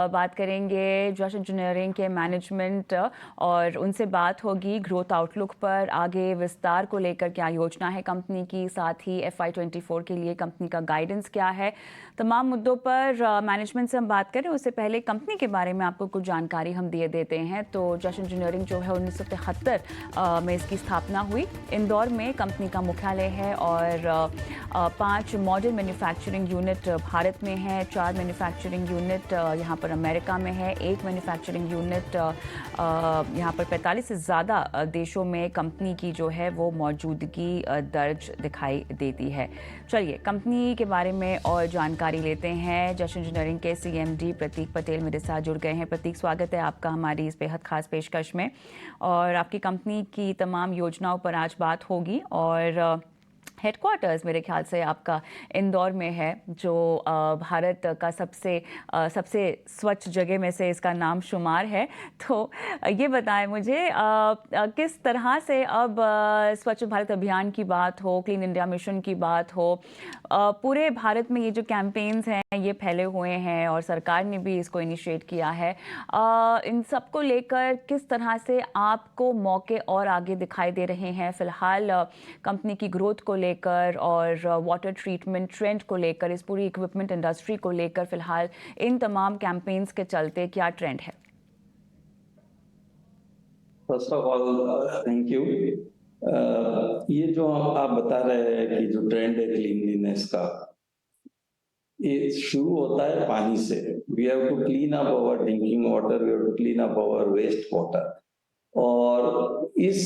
बात करेंगे जश इंजीनियरिंग के मैनेजमेंट और उनसे बात होगी ग्रोथ आउटलुक पर, आगे विस्तार को लेकर क्या योजना है कंपनी की, साथ ही FY24 के लिए कंपनी का गाइडेंस क्या है। तमाम मुद्दों पर मैनेजमेंट से हम बात करें उससे पहले कंपनी के बारे में आपको कुछ जानकारी हम दिए देते हैं। तो जश इंजीनियरिंग जो है 1973 में इसकी स्थापना हुई। इंदौर में कंपनी का मुख्यालय है और 5 मॉडल मैन्युफैक्चरिंग यूनिट भारत में है, 4 मैन्युफैक्चरिंग यूनिट यहाँ पर अमेरिका में है, 1 मैन्युफैक्चरिंग यूनिट यहाँ पर 45 से ज़्यादा देशों में कंपनी की जो है वो मौजूदगी दर्ज दिखाई देती है। चलिए कंपनी के बारे में और जानकारी लेते हैं। जश इंजीनियरिंग के CMD प्रतीक पटेल मेरे साथ जुड़ गए हैं। प्रतीक, स्वागत है आपका हमारी इस बेहद खास पेशकश में। और आपकी कंपनी की तमाम योजनाओं पर आज बात होगी और हेडक्वार्टर्स मेरे ख्याल से आपका इंदौर में है, जो भारत का सबसे स्वच्छ जगह में से इसका नाम शुमार है। तो ये बताएं मुझे किस तरह से अब स्वच्छ भारत अभियान की बात हो, क्लीन इंडिया मिशन की बात हो, पूरे भारत में ये जो कैंपेन्स हैं ये फैले हुए हैं और सरकार ने भी इसको इनिशिएट किया है, इन सब को लेकर किस तरह से आपको मौके और आगे दिखाई दे रहे हैं फिलहाल कंपनी की ग्रोथ को लेकर और वाटर ट्रीटमेंट ट्रेंड को लेकर, इस पूरी इक्विपमेंट इंडस्ट्री को लेकर फिलहाल इन तमाम कैंपेन्स के चलते क्या ट्रेंड है? First of all thank you. ये जो आप बता रहे हैं कि जो ट्रेंड है क्लीनलीनेस का, ये शुरू होता है पानी से। We have to clean up our drinking water, we have to clean up our waste water, और इस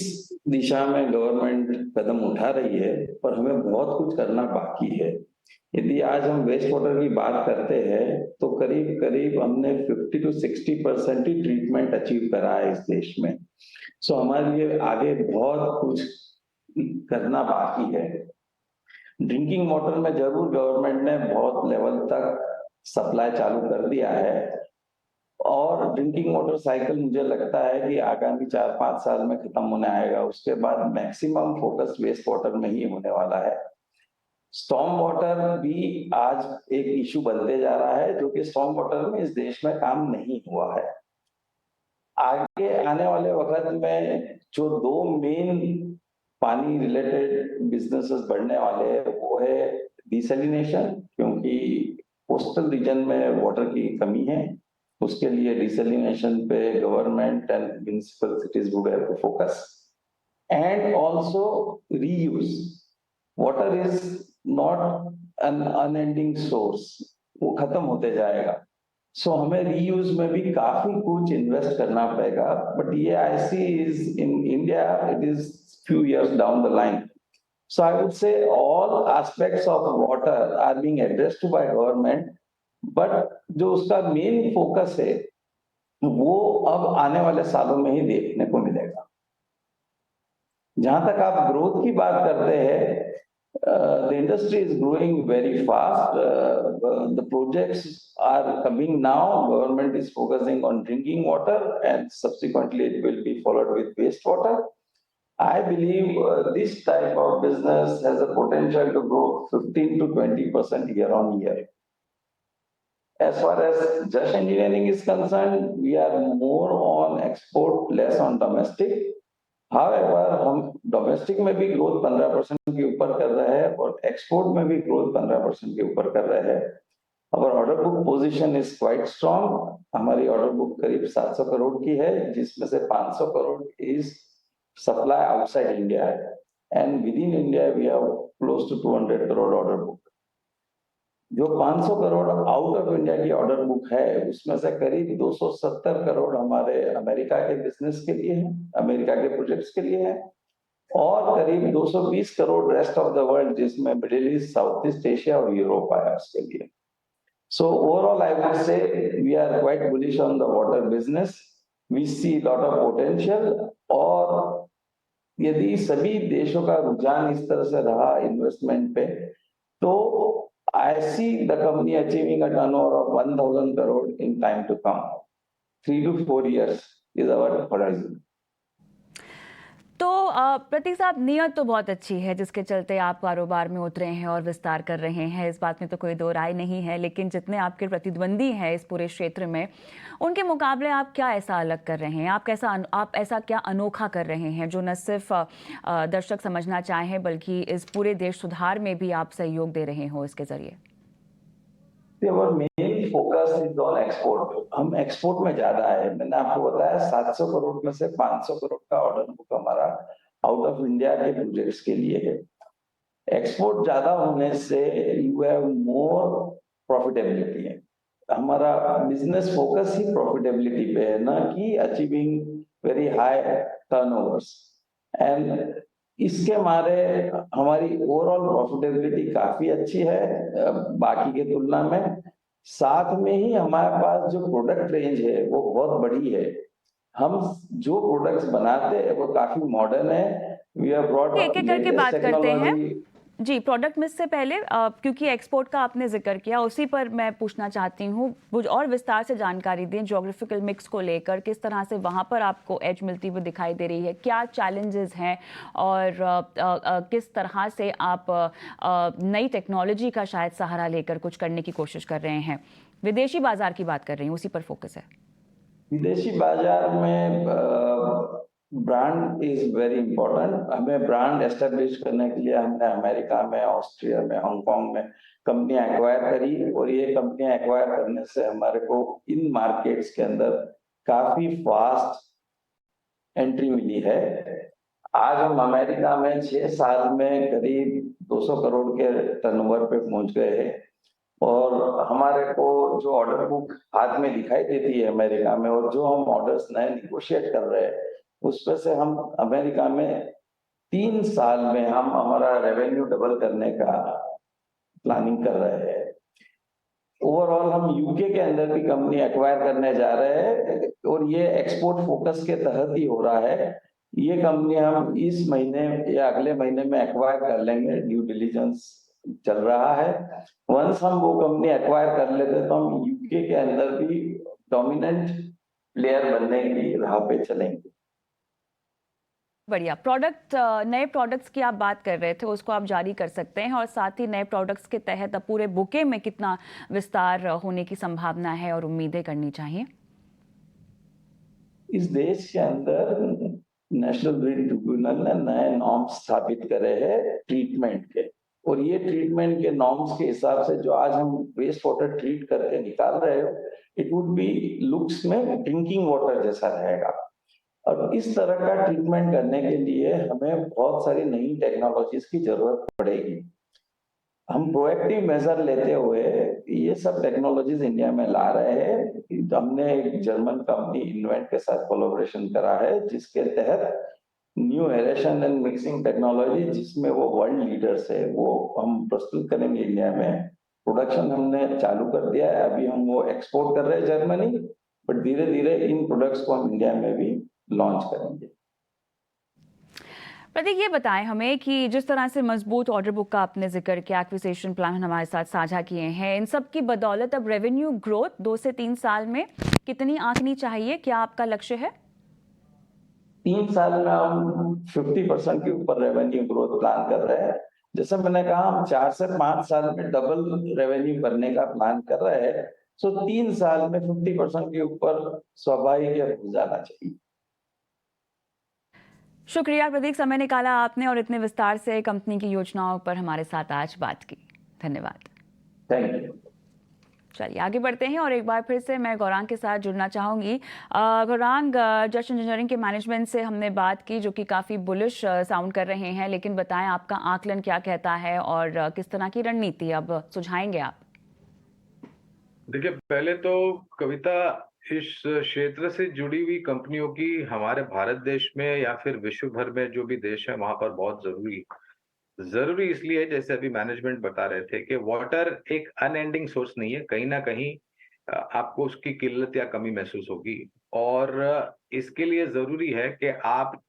दिशा में गवर्नमेंट कदम उठा रही है, पर हमें बहुत कुछ करना बाकी है। यदि आज हम वेस्ट वाटर की बात करते हैं तो करीब करीब हमने 50 to 60% ही ट्रीटमेंट अचीव करा है इस देश में। सो हमारे लिए आगे बहुत कुछ करना बाकी है। ड्रिंकिंग वाटर में जरूर गवर्नमेंट ने बहुत लेवल तक सप्लाई चालू कर दिया है, और ड्रिंकिंग वाटर साइकिल मुझे लगता है कि आगामी 4-5 साल में खत्म होने आएगा। उसके बाद मैक्सिमम फोकस वेस्ट वाटर में ही होने वाला है। स्टॉर्म वाटर भी आज एक इशू बनते जा रहा है, जो कि स्टॉर्म वाटर में इस देश में काम नहीं हुआ है। आगे आने वाले वक्त में जो 2 मेन पानी रिलेटेड बिजनेसेस बढ़ने वाले हैं वो है डिसैलिनेशन, क्योंकि कोस्टल रीजन में वाटर की कमी है। उसके लिए डिसैलिनेशन पे government and municipal cities would have to focus, and also reuse. Water is not an unending source, वो खत्म होते जाएगा। सो हमें रीयूज में भी काफी कुछ इन्वेस्ट करना पड़ेगा, बट ये I C is in India, it is few years down the line. So I would say all aspects of water are being addressed by government, but जो उसका मेन फोकस है वो अब आने वाले सालों में ही देखने को मिलेगा। जहां तक आप ग्रोथ की बात करते हैं, the industry is growing very fast. The projects are coming now. Government is focusing on drinking water, and subsequently it will be followed with wastewater. I believe this type of business has a potential to grow 15 to 20% year on year. As far as Just Engineering is concerned, we are more on export, less on domestic. However, हम domestic में भी growth 15% के ऊपर कर रहे हैं और export में भी ग्रोथ 15% के ऊपर कर रहे हैं। Our order book position is quite strong. हमारी ऑर्डर बुक करीब 700 करोड़ की है, जिसमें से 500 crore is supply outside India, and within India we have close to 200 crore order book. जो 500 करोड़ आउट ऑफ इंडिया की ऑर्डर बुक है, उसमें से करीब 270 करोड़ हमारे अमेरिका के बिजनेस के लिए है, अमेरिका के प्रोजेक्ट्स के लिए है, और करीब 220 crore rest of the world, जिसमें middle east, south east Asia और यूरोप आया उसके लिए। So overall, I would say we are quite bullish on the water business. We see lot of potential, और यदि सभी देशों का रुझान इस तरह से रहा इन्वेस्टमेंट पे, तो I see the company achieving a turnover of 1,000 crore in time to come. 3 to 4 years is our horizon. तो प्रतीक साहब, नियत तो बहुत अच्छी है जिसके चलते आप कारोबार में उतरे हैं और विस्तार कर रहे हैं, इस बात में तो कोई दो राय नहीं है। लेकिन जितने आपके प्रतिद्वंदी हैं इस पूरे क्षेत्र में, उनके मुकाबले आप क्या ऐसा अलग कर रहे हैं? आप ऐसा क्या अनोखा कर रहे हैं जो न सिर्फ दर्शक समझना चाहें बल्कि इस पूरे देश सुधार में भी आप सहयोग दे रहे हो इसके जरिए? और main focus is on export. हम एक्सपोर्ट में ज्यादा है। मैंने आपको बताया 700 करोड़ में से 500 करोड़ का ऑर्डर बुक हमारा आउट ऑफ इंडिया के प्रोजेक्ट्स के लिए है। एक्सपोर्ट ज्यादा होने से यू हैव मोर प्रॉफिटेबिलिटी है। हमारा बिजनेस फोकस ही प्रॉफिटेबिलिटी पे है, ना कि achieving very high turnovers. And इसके मारे हमारी ओवरऑल प्रॉफिटेबिलिटी काफी अच्छी है बाकी के तुलना में। साथ में ही हमारे पास जो प्रोडक्ट रेंज है वो बहुत बड़ी है। हम जो प्रोडक्ट्स बनाते हैं वो काफी मॉडर्न है। वी हैव ब्रॉट एक एक करके लेटेस्ट बात करते हैं टेक्नोलॉजी। जी। प्रोडक्ट मिक्स से पहले क्योंकि एक्सपोर्ट का आपने जिक्र किया, उसी पर मैं पूछना चाहती हूँ, कुछ और विस्तार से जानकारी दें ज्योग्राफिकल मिक्स को लेकर। किस तरह से वहाँ पर आपको एज मिलती हुई दिखाई दे रही है, क्या चैलेंजेस हैं और किस तरह से आप नई टेक्नोलॉजी का शायद सहारा लेकर कुछ करने की कोशिश कर रहे हैं? विदेशी बाजार की बात कर रही हूँ, उसी पर फोकस है। विदेशी बाजार में ब्रांड इज वेरी इंपॉर्टेंट। हमें ब्रांड एस्टेब्लिश करने के लिए हमने अमेरिका में, ऑस्ट्रिया में, हांगकांग में कंपनियां एक्वायर करी, और ये कंपनियां एक्वायर करने से हमारे को इन मार्केट्स के अंदर काफी फास्ट एंट्री मिली है। आज हम अमेरिका में 6 साल में करीब 200 करोड़ के टर्नओवर पे पहुंच गए हैं। और हमारे को जो ऑर्डर बुक हाथ में दिखाई देती है अमेरिका में, और जो हम ऑर्डर्स नए निगोशिएट कर रहे हैं, उसमें से हम अमेरिका में 3 साल में हम हमारा रेवेन्यू डबल करने का प्लानिंग कर रहे हैं। ओवरऑल हम यूके के अंदर भी कंपनी एक्वायर करने जा रहे हैं, और ये एक्सपोर्ट फोकस के तहत ही हो रहा है। ये कंपनी हम इस महीने या अगले महीने में एक्वायर कर लेंगे। ड्यू डिलीजेंस चल रहा है। वंस हम वो कंपनी एक्वायर कर लेते तो हम यूके के अंदर भी डोमिनेंट प्लेयर बनने की राह पे चलेंगे। बढ़िया। नए प्रोडक्ट्स की आप बात कर रहे थे, उसको आप जारी कर सकते हैं, और साथ ही नए प्रोडक्ट्स के तहत अब पूरे बुके में कितना विस्तार होने की संभावना है और उम्मीदें करनी चाहिए? इस देश के अंदर नेशनल ग्रीन ट्रिब्यूनल ने नए नॉर्म्स स्थापित करे हैं ट्रीटमेंट के, और ये ट्रीटमेंट के नॉर्म्स के हिसाब से जो आज हम वेस्ट वाटर ट्रीट करके निकाल रहे हो, इट वुड बी लुक्स में ड्रिंकिंग वाटर जैसा रहेगा। और इस तरह का ट्रीटमेंट करने के लिए हमें बहुत सारी नई टेक्नोलॉजीज की जरूरत पड़ेगी। हम प्रोएक्टिव मेजर लेते हुए ये सब टेक्नोलॉजीज इंडिया में ला रहे हैं। हमने एक जर्मन कंपनी इन्वेंट के साथ कोलैबोरेशन करा है, जिसके तहत new aeration and mixing technology, जिसमें वो वर्ल्ड लीडर्स है, वो हम प्रस्तुत करेंगे इंडिया में। प्रोडक्शन हमने चालू कर दिया है, अभी हम वो एक्सपोर्ट कर रहे हैं जर्मनी, बट धीरे धीरे इन प्रोडक्ट्स को हम इंडिया में भी लॉन्च करेंगे। प्रतीक, ये बताएं हमें कि जिस तरह से मजबूत ऑर्डर बुक का आपने जिक्र किया, एक्विजिशन प्लान हमारे साथ साझा किए हैं, इन सब की बदौलत अब रेवेन्यू ग्रोथ 2 से 3 साल में कितनी आंकनी चाहिए? क्या आपका लक्ष्य है? 3 साल में हम 50% के ऊपर रेवेन्यू ग्रोथ प्लान कर रहे हैं। जैसे मैंने कहा, हम 4 से 5 साल में डबल रेवेन्यू करने का प्लान कर रहे हैं। सो 3 साल में 50% के ऊपर स्वाभाविक हो जाना चाहिए। शुक्रिया प्रतीक, समय निकाला आपने और इतने विस्तार से कंपनी की योजनाओं पर हमारे साथ आज बात की। धन्यवाद। Thank you. चलिए आगे बढ़ते हैं, और एक बार फिर से मैं गौरांग के साथ जुड़ना चाहूँगी। गौरांग, जस्ट इंजीनियरिंग के मैनेजमेंट से हमने बात की जो कि काफ़ी बुलिश साउंड कर रहे हैं, लेकिन बताएं आपका आकलन क्या कहता है और किस तरह की रणनीति अब सुझाएंगे आप? देखिए, पहले तो कविता, इस क्षेत्र से जुड़ी हुई कंपनियों की हमारे भारत देश में या फिर विश्व भर में जो भी देश है वहां पर बहुत जरूरी इसलिए है, जैसे अभी मैनेजमेंट बता रहे थे कि वाटर एक अनएंडिंग सोर्स नहीं है। कहीं ना कहीं आपको उसकी किल्लत या कमी महसूस होगी, और इसके लिए जरूरी है कि आप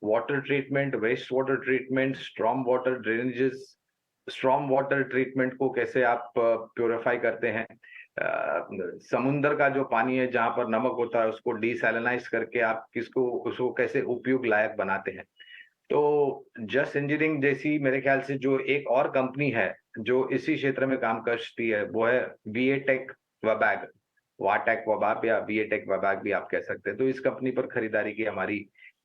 water treatment, waste water treatment, storm water drainages, storm water treatment को कैसे आप प्योरीफाई करते हैं, समुंदर का जो पानी है जहाँ पर नमक होता है उसको डिसैलिनाइज करके आप उसको कैसे उपयोग लायक बनाते हैं। तो जस्ट इंजीनियरिंग जैसी मेरे ख्याल से जो एक और कंपनी है जो इसी क्षेत्र में काम करती है वो है वीएटेक वबैग, वाटेक वबाब या वीएटेक वबैग भी आप कह सकते हैं। तो इस कंपनी पर खरीदारी की हमारी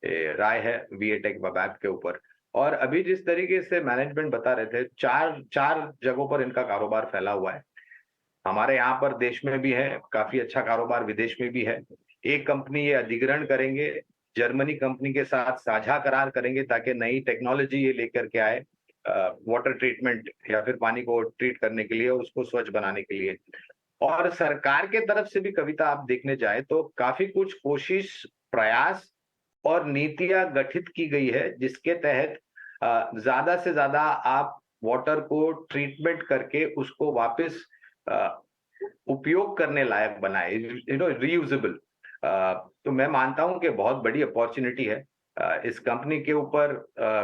राय है वीएटेक वबैग के ऊपर। और अभी जिस तरीके से मैनेजमेंट बता रहे थे, चार चार जगहों पर इनका कारोबार फैला हुआ है। हमारे यहाँ पर देश में भी है, काफ़ी अच्छा कारोबार विदेश में भी है। एक कंपनी ये अधिग्रहण करेंगे, जर्मनी कंपनी के साथ साझा करार करेंगे ताकि नई टेक्नोलॉजी ये लेकर के आए वाटर ट्रीटमेंट या फिर पानी को ट्रीट करने के लिए, उसको स्वच्छ बनाने के लिए। और सरकार के तरफ से भी कविता आप देखने जाएँ तो काफ़ी कुछ कोशिश, प्रयास और नीतियाँ गठित की गई है जिसके तहत ज़्यादा से ज़्यादा आप वाटर को ट्रीटमेंट करके उसको वापस अ, उपयोग करने लायक बनाए, रीयूजेबल। तो मैं मानता हूँ कि बहुत बड़ी अपॉर्च्युनिटी है। इस कंपनी के ऊपर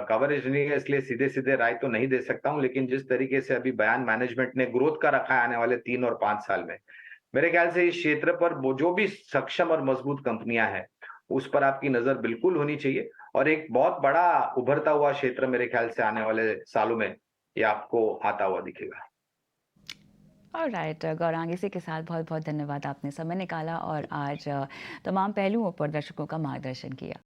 कवरेज नहीं है इसलिए सीधे-सीधे राय तो नहीं दे सकता हूँ, लेकिन जिस तरीके से अभी बयान मैनेजमेंट ने ग्रोथ का रखा है आने वाले 3 और 5 साल में, मेरे ख्याल से इस क्षेत्र पर वो जो भी सक्षम और मजबूत कंपनियां हैं, उस पर आपकी नजर बिल्कुल होनी चाहिए। और एक बहुत बड़ा उभरता हुआ क्षेत्र मेरे ख्याल से आने वाले सालों में ये आपको आता हुआ दिखेगा। ऑलराइट गौरांग, इसी के साथ बहुत बहुत धन्यवाद, आपने समय निकाला और आज तमाम पहलुओं पर दर्शकों का मार्गदर्शन किया।